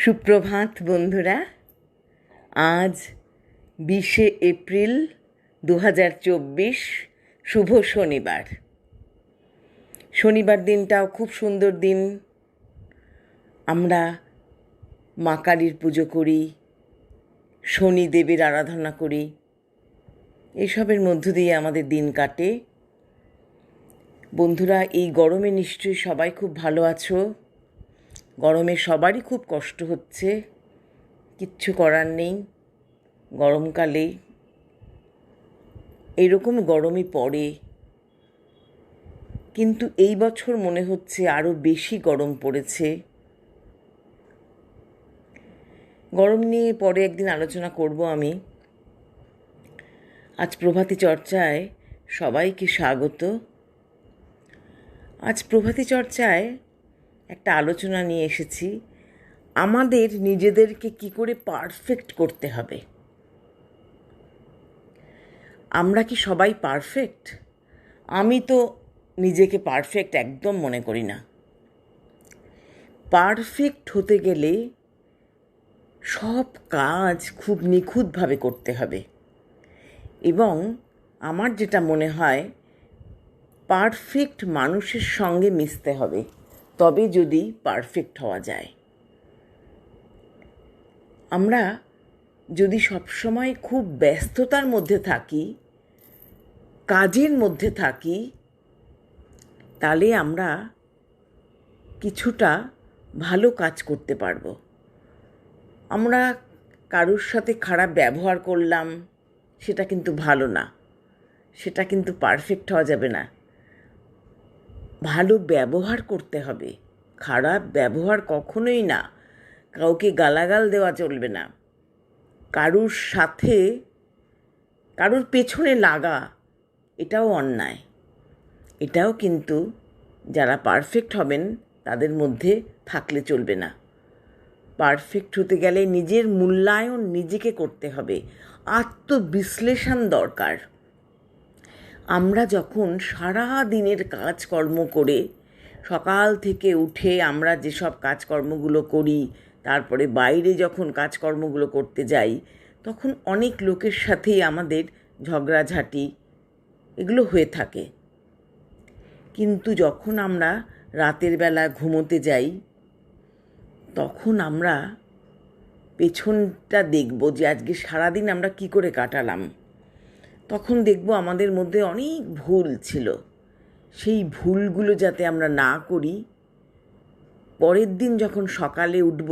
সুপ্রভাত বন্ধুরা। আজ 20শে এপ্রিল 2024, শুভ শনিবার। শনিবার দিনটাও খুব সুন্দর দিন। আমরা মা কালীর পুজো করি, শনিদেবের আরাধনা করি, এসবের মধ্য দিয়ে আমাদের দিন কাটে। বন্ধুরা, এই গরমে নিশ্চয়ই সবাই খুব ভালো আছো। গরমে সবারই খুব কষ্ট হচ্ছে, কিচ্ছু করার নেই। গরমকালে এইরকম গরমই পড়ে, কিন্তু এই বছর মনে হচ্ছে আরও বেশি গরম পড়েছে। গরম নিয়ে পরে একদিন আলোচনা করব আমি। আজ প্রভাতী চর্চায় সবাইকে স্বাগত। আজ প্রভাতী চর্চায় একটা আলোচনা নিয়ে এসেছি, আমাদের নিজেদেরকে কি করে পারফেক্ট করতে হবে। আমরা কি সবাই পারফেক্ট? আমি তো নিজেকে পারফেক্ট একদম মনে করি না। পারফেক্ট হতে গেলে সব কাজ খুব নিখুঁতভাবে করতে হবে, এবং আমার যেটা মনে হয়, পারফেক্ট মানুষের সঙ্গে মিশতে হবে, তবে যদি পারফেক্ট হওয়া যায়। আমরা যদি সবসময় খুব ব্যস্ততার মধ্যে থাকি, কাজের মধ্যে থাকি, তাহলে আমরা কিছুটা ভালো কাজ করতে পারবো। আমরা কারোর সাথে খারাপ ব্যবহার করলাম, সেটা কিন্তু ভালো না, সেটা কিন্তু পারফেক্ট হওয়া যাবে না। ভালো ব্যবহার করতে হবে, খারাপ ব্যবহার কখনোই না। কাউকে গালাগাল দেওয়া চলবে না, কারোর সাথে কারোর পেছনে লাগা এটাও অন্যায়। এটাও কিন্তু যারা পারফেক্ট হবেন তাদের মধ্যে থাকলে চলবে না। পারফেক্ট হতে গেলে নিজের মূল্যায়ন নিজেকে করতে হবে, আত্মবিশ্লেষণ দরকার। আমরা যখন সারা দিনের কাজকর্ম করে, সকাল থেকে উঠে আমরা যেসব কাজকর্মগুলো করি, তারপরে বাইরে যখন কাজকর্মগুলো করতে যাই, তখন অনেক লোকের সাথেই আমাদের ঝগড়াঝাটি এগুলো হয়ে থাকে। কিন্তু যখন আমরা রাতের বেলা ঘুমোতে যাই, তখন আমরা পেছনটা দেখব যে আজকে সারাদিন আমরা কি করে কাটালাম। তখন দেখব আমাদের মধ্যে অনেক ভুল ছিল। সেই ভুলগুলো যাতে আমরা না করি, পরের দিন যখন সকালে উঠব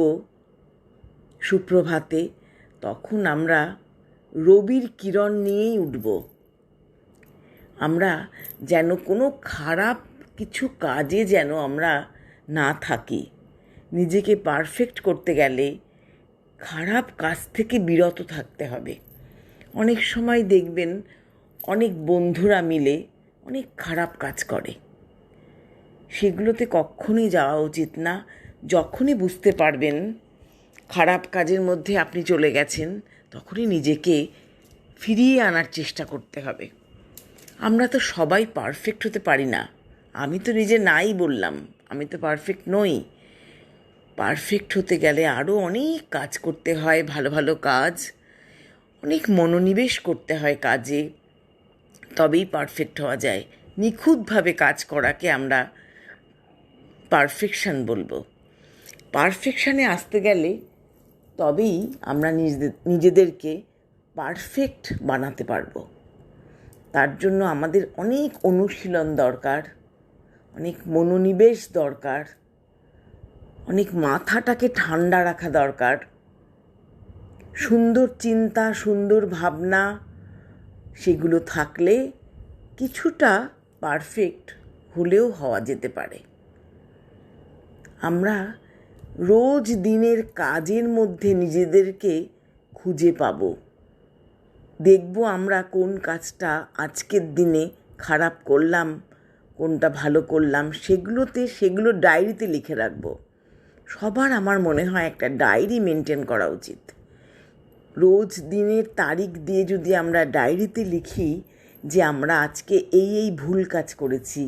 সুপ্রভাতে, তখন আমরা রবির কিরণ নিয়েই উঠব। আমরা যেন কোনো খারাপ কিছু কাজে যেন আমরা না থাকি। নিজেকে পারফেক্ট করতে গেলে খারাপ কাজ থেকে বিরত থাকতে হবে। অনেক সময় দেখবেন অনেক বন্ধুরা মিলে অনেক খারাপ কাজ করে, সেগুলোতে কখনোই যাওয়া উচিত না। যখনই বুঝতে পারবেন খারাপ কাজের মধ্যে আপনি চলে গেছেন, তখনই নিজেকে ফিরিয়ে আনার চেষ্টা করতে হবে। আমরা তো সবাই পারফেক্ট হতে পারি না। আমি তো নিজে নাই বললাম, আমি তো পারফেক্ট নই। পারফেক্ট হতে গেলে আরও অনেক কাজ করতে হয়, ভালো ভালো কাজ, অনেক মনোনিবেশ করতে হয় কাজে, তবেই পারফেক্ট হওয়া যায়। নিখুঁতভাবে কাজ করাকে আমরা পারফেকশন বলবো। পারফেকশানে আসতে গেলে তবেই আমরা নিজেদেরকে পারফেক্ট বানাতে পারবো। তার জন্য আমাদের অনেক অনুশীলন দরকার, অনেক মনোনিবেশ দরকার, অনেক মাথাটাকে ঠান্ডা রাখা দরকার। সুন্দর চিন্তা, সুন্দর ভাবনা, সেগুলো থাকলে কিছুটা পারফেক্ট হলেও হওয়া যেতে পারে। আমরা রোজ দিনের কাজের মধ্যে নিজেদেরকে খুঁজে পাব। দেখব আমরা কোন কাজটা আজকের দিনে খারাপ করলাম, কোনটা ভালো করলাম, সেগুলো ডায়েরিতে লিখে রাখব। সবার আমার মনে হয় একটা ডায়েরি মেনটেন করা উচিত। রোজ দিনের তারিখ দিয়ে যদি আমরা ডায়েরিতে লিখি যে আমরা আজকে এই ভুল কাজ করেছি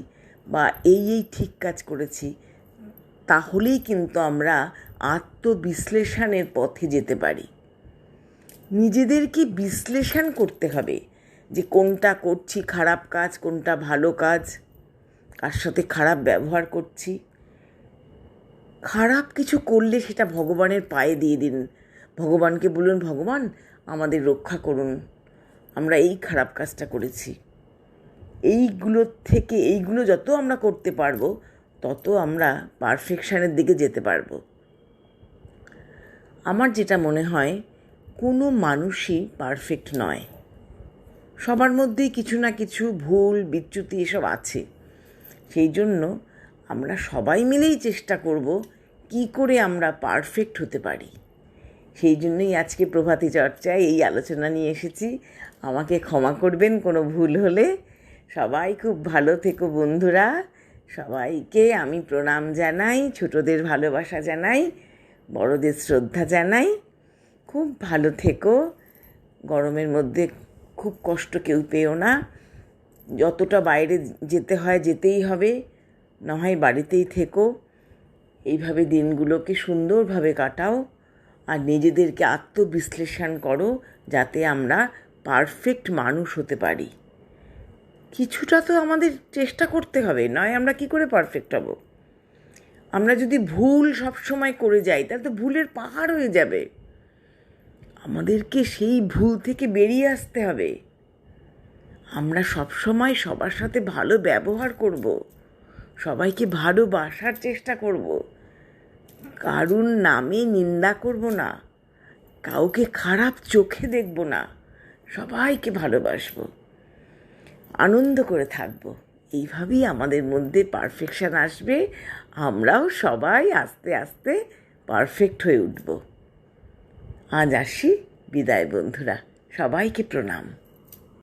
বা এই ঠিক কাজ করেছি, তাহলেই কিন্তু আমরা আত্মবিশ্লেষণের পথে যেতে পারি। নিজেদেরকে বিশ্লেষণ করতে হবে যে কোনটা করছি খারাপ কাজ, কোনটা ভালো কাজ, কার সাথে খারাপ ব্যবহার করছি। খারাপ কিছু করলে সেটা ভগবানের পায়ে দিয়ে দিন, ভগবানকে বলুন, ভগবান আমাদের রক্ষা করুন, আমরা এই খারাপ কাজটা করেছি। এইগুলো যত আমরা করতে পারবো তত আমরা পারফেকশানের দিকে যেতে পারবো। আমার যেটা মনে হয়, কোনো মানুষই পারফেক্ট নয়, সবার মধ্যেই কিছু না কিছু ভুল বিচ্যুতি এসব আছে। সেই জন্য আমরা সবাই মিলেই চেষ্টা করব কি করে আমরা পারফেক্ট হতে পারি। সেই জন্যই আজকে প্রভাতী চর্চায় এই আলোচনা নিয়ে এসেছি। আমাকে ক্ষমা করবেন কোনো ভুল হলে। সবাই খুব ভালো থেকো বন্ধুরা, সবাইকে আমি প্রণাম জানাই, ছোটদের ভালোবাসা জানাই, বড়দের শ্রদ্ধা জানাই। খুব ভালো থেকো, গরমের মধ্যে খুব কষ্ট কেউ পেও না। যতটা বাইরে যেতে হয় যেতেই হবে, না হয় বাড়িতেই থেকো। এইভাবে দিনগুলোকে সুন্দরভাবে কাটাও আর নিজেদেরকে আত্মবিশ্লেষণ করো যাতে আমরা পারফেক্ট মানুষ হতে পারি। কিছুটা তো আমাদের চেষ্টা করতে হবে, নয় আমরা কি করে পারফেক্ট হব। আমরা যদি ভুল সবসময় করে যাই তাহলে তো ভুলের পাহাড় হয়ে যাবে। আমাদেরকে সেই ভুল থেকে বেরিয়ে আসতে হবে। আমরা সবসময় সবার সাথে ভালো ব্যবহার করব, সবাইকে ভালোবাসার চেষ্টা করব, কারুর নামে নিন্দা করব না, কাউকে খারাপ চোখে দেখব না, সবাইকে ভালোবাসবো, আনন্দ করে থাকব। এইভাবেই আমাদের মধ্যে পারফেকশন আসবে, আমরাও সবাই আস্তে আস্তে পারফেক্ট হয়ে উঠব। আজ আসি, বিদায় বন্ধুরা, সবাইকে প্রণাম।